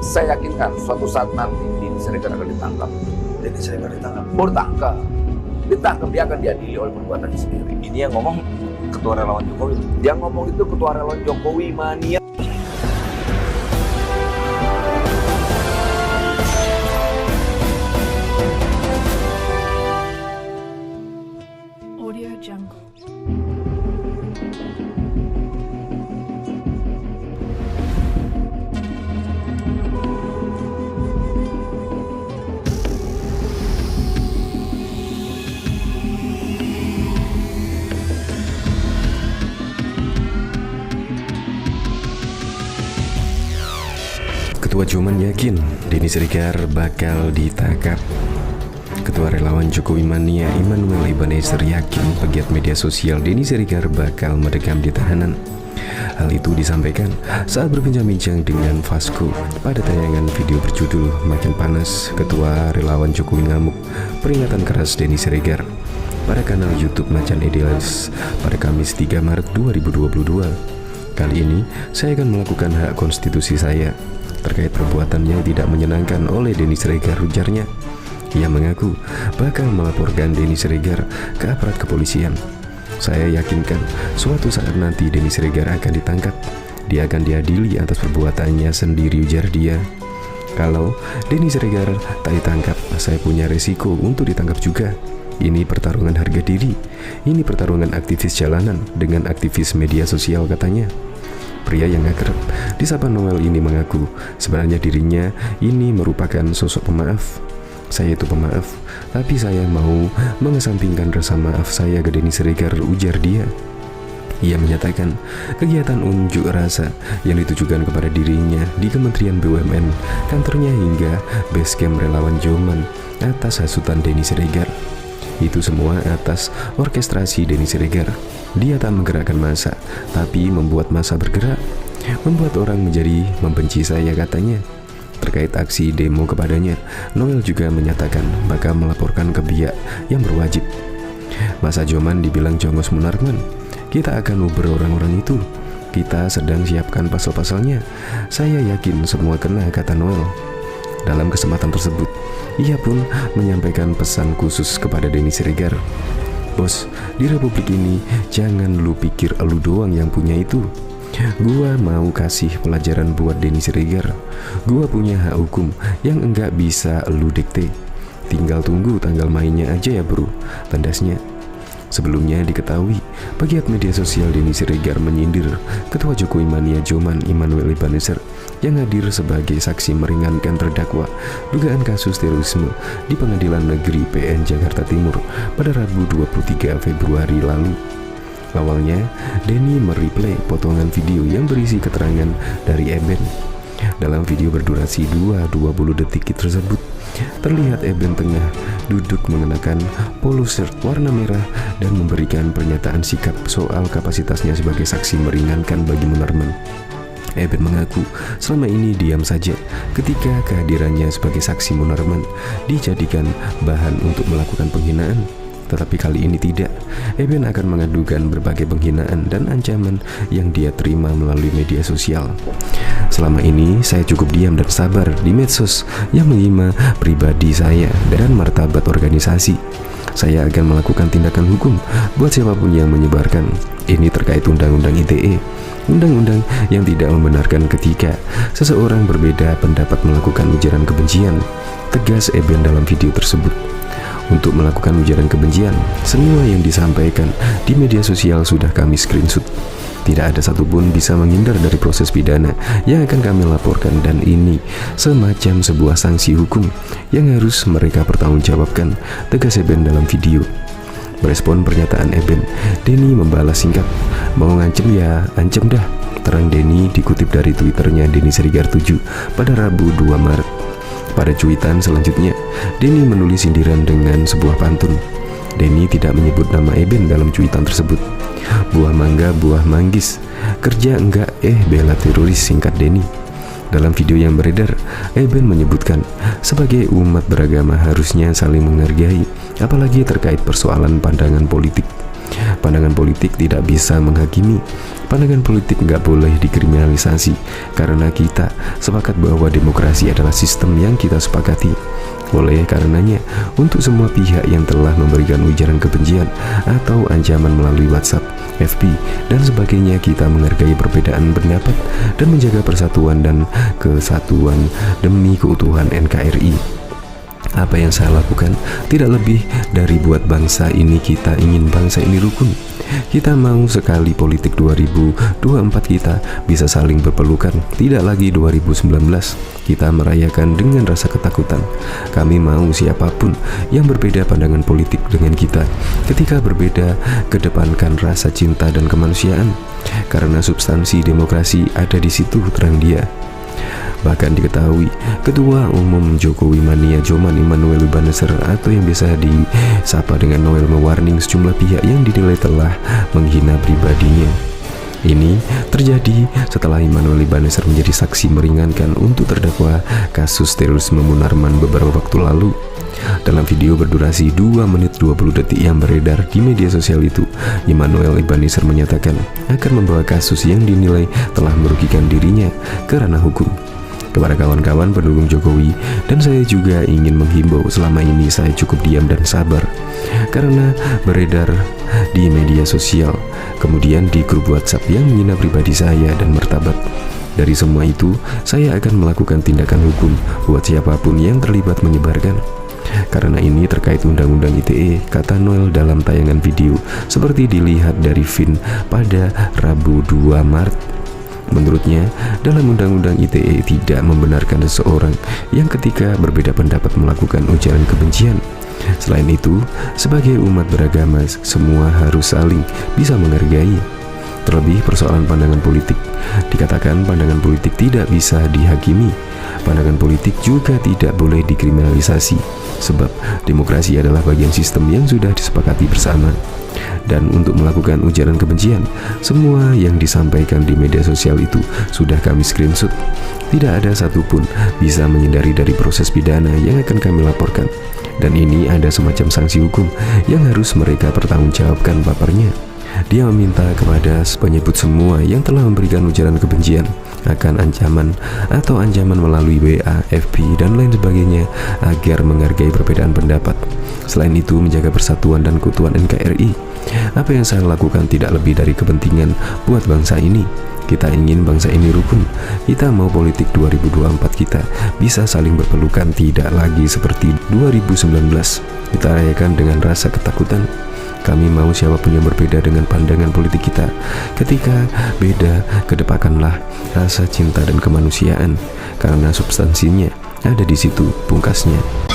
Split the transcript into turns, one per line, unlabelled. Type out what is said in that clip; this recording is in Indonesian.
Saya yakinkan suatu saat nanti Denny Siregar akan ditangkap.
Denny Siregar ditangkap.
Ditangkap, dia akan diadili oleh perbuatannya sendiri.
Ini yang ngomong ketua relawan Jokowi.
Dia ngomong itu ketua relawan Jokowi mania.
Audio Jungle.
Ketua Joman yakin Denny Siregar bakal ditangkap. Ketua relawan Jokowi Mania Immanuel Ebenezer yakin pegiat media sosial Denny Siregar bakal mendekam di tahanan. Hal itu disampaikan saat berbincang-bincang dengan Vasco pada tayangan video berjudul Makin Panas. Ketua relawan Jokowi ngamuk peringatan keras Denny Siregar pada kanal YouTube Macan Edilis pada Kamis 3 Maret 2022. Kali ini saya akan melakukan hak konstitusi saya terkait perbuatannya tidak menyenangkan oleh Denny Siregar, ujarnya. Ia mengaku bakal melaporkan Denny Siregar ke aparat kepolisian. Saya yakinkan suatu saat nanti Denny Siregar akan ditangkap. Dia akan diadili atas perbuatannya sendiri, ujar dia. Kalau Denny Siregar tak ditangkap, saya punya resiko untuk ditangkap juga. Ini pertarungan harga diri. Ini pertarungan aktivis jalanan dengan aktivis media sosial, katanya. Pria yang akrab disapa Noel ini mengaku sebenarnya dirinya ini merupakan sosok pemaaf. Saya itu pemaaf, tapi saya mau mengesampingkan rasa maaf saya ke Denny Siregar, ujar dia. Ia menyatakan kegiatan unjuk rasa yang ditujukan kepada dirinya di Kementerian BUMN, kantornya hingga basecamp relawan Joman atas hasutan Denny Siregar. Itu semua atas orkestrasi Denny Siregar. Dia tak menggerakkan massa, tapi membuat massa bergerak, membuat orang menjadi membenci saya, katanya. Terkait aksi demo kepadanya, Noel juga menyatakan bakal melaporkan ke pihak yang berwajib. Masa Joman dibilang jongos Munarman. Kita akan uber orang-orang itu. Kita sedang siapkan pasal-pasalnya. Saya yakin semua kena, kata Noel. Dalam kesempatan tersebut, ia pun menyampaikan pesan khusus kepada Denny Siregar. Bos, di republik ini jangan lu pikir lu doang yang punya itu. Gua mau kasih pelajaran buat Denny Siregar. Gua punya hak hukum yang enggak bisa lu dikte. Tinggal tunggu tanggal mainnya aja ya bro, tandasnya. Sebelumnya diketahui, pegiat media sosial Denny Siregar menyindir Ketua Jokowi Mania Joman Immanuel Ebenezer yang hadir sebagai saksi meringankan terdakwa dugaan kasus terorisme di Pengadilan Negeri PN Jakarta Timur pada Rabu 23 Februari lalu. Awalnya, Denny mereplay potongan video yang berisi keterangan dari Eben. Dalam video berdurasi 20 detik tersebut, terlihat Eben tengah duduk mengenakan polo shirt warna merah dan memberikan pernyataan sikap soal kapasitasnya sebagai saksi meringankan bagi Munarman. Eben mengaku selama ini diam saja ketika kehadirannya sebagai saksi Munarman dijadikan bahan untuk melakukan penghinaan. Tetapi kali ini tidak. Eben akan mengadukan berbagai penghinaan dan ancaman yang dia terima melalui media sosial. Selama ini saya cukup diam dan sabar di medsos yang menghina pribadi saya dan martabat organisasi. Saya akan melakukan tindakan hukum buat siapapun yang menyebarkan. Ini terkait Undang-Undang ITE, undang-undang yang tidak membenarkan ketika seseorang berbeda pendapat melakukan ujaran kebencian, tegas Eben dalam video tersebut. Untuk melakukan ujaran kebencian, semua yang disampaikan di media sosial sudah kami screenshot. Tidak ada satupun bisa menghindar dari proses pidana yang akan kami laporkan, dan ini semacam sebuah sanksi hukum yang harus mereka pertanggungjawabkan, tegas Eben dalam video. Merespon pernyataan Eben, Denny membalas singkat, mau ngancem ya ancem dah, terang Denny dikutip dari Twitternya Denny Siregar 7 pada Rabu 2 Maret. Pada cuitan selanjutnya, Denny menulis sindiran dengan sebuah pantun. Denny tidak menyebut nama Eben dalam cuitan tersebut. Buah mangga, buah manggis, kerja enggak bela teroris, singkat Denny. Dalam video yang beredar, Eben menyebutkan sebagai umat beragama harusnya saling menghargai, apalagi terkait persoalan pandangan politik. Pandangan politik tidak bisa menghakimi. Pandangan politik nggak boleh dikriminalisasi, karena kita sepakat bahwa demokrasi adalah sistem yang kita sepakati. Oleh karenanya, untuk semua pihak yang telah memberikan ujaran kebencian atau ancaman melalui WhatsApp, FB, dan sebagainya, kita menghargai perbedaan pendapat dan menjaga persatuan dan kesatuan demi keutuhan NKRI. Apa yang saya lakukan tidak lebih dari buat bangsa ini. Kita ingin bangsa ini rukun. Kita mau sekali politik 2024 kita bisa saling berpelukan, tidak lagi 2019 kita merayakan dengan rasa ketakutan. Kami mau siapapun yang berbeda pandangan politik dengan kita. Ketika berbeda, kedepankan rasa cinta dan kemanusiaan, karena substansi demokrasi ada di situ, terang dia. Bahkan diketahui, Ketua Umum Jokowi Mania Joman Immanuel Ibaneser atau yang biasa disapa dengan Noel mewarning sejumlah pihak yang dinilai telah menghina pribadinya. Ini terjadi setelah Immanuel Ibaneser menjadi saksi meringankan untuk terdakwa kasus terorisme Munarman beberapa waktu lalu. Dalam video berdurasi 2 menit 20 detik yang beredar di media sosial itu, Immanuel Ibaneser menyatakan akan membawa kasus yang dinilai telah merugikan dirinya ke ranah hukum. Kepada kawan-kawan pendukung Jokowi dan saya juga ingin menghimbau, selama ini saya cukup diam dan sabar karena beredar di media sosial, kemudian di grup WhatsApp yang menghina pribadi saya dan martabat. Dari semua itu, saya akan melakukan tindakan hukum buat siapapun yang terlibat menyebarkan. Karena ini terkait Undang-Undang ITE, kata Noel dalam tayangan video seperti dilihat dari Vin pada Rabu 2 Maret. Menurutnya, dalam Undang-Undang ITE tidak membenarkan seseorang yang ketika berbeda pendapat melakukan ujaran kebencian. Selain itu, sebagai umat beragama, semua harus saling bisa menghargai. Terlebih persoalan pandangan politik, dikatakan pandangan politik tidak bisa dihakimi. Pandangan politik juga tidak boleh dikriminalisasi, sebab demokrasi adalah bagian sistem yang sudah disepakati bersama. Dan untuk melakukan ujaran kebencian, semua yang disampaikan di media sosial itu sudah kami screenshot. Tidak ada satupun bisa menghindari dari proses pidana yang akan kami laporkan. Dan ini ada semacam sanksi hukum yang harus mereka pertanggungjawabkan, paparnya. Dia meminta kepada penyebut semua yang telah memberikan ujaran kebencian akan ancaman atau ancaman melalui WA, FB, dan lain sebagainya agar menghargai perbedaan pendapat. Selain itu, menjaga persatuan dan keutuhan NKRI. Apa yang saya lakukan tidak lebih dari kepentingan buat bangsa ini. Kita ingin bangsa ini rukun. Kita mau politik 2024 kita bisa saling berpelukan, tidak lagi seperti 2019 kita rayakan dengan rasa ketakutan. Kami mau siapapun yang berbeda dengan pandangan politik kita. Ketika beda, kedepankanlah rasa cinta dan kemanusiaan, karena substansinya ada di situ, pungkasnya.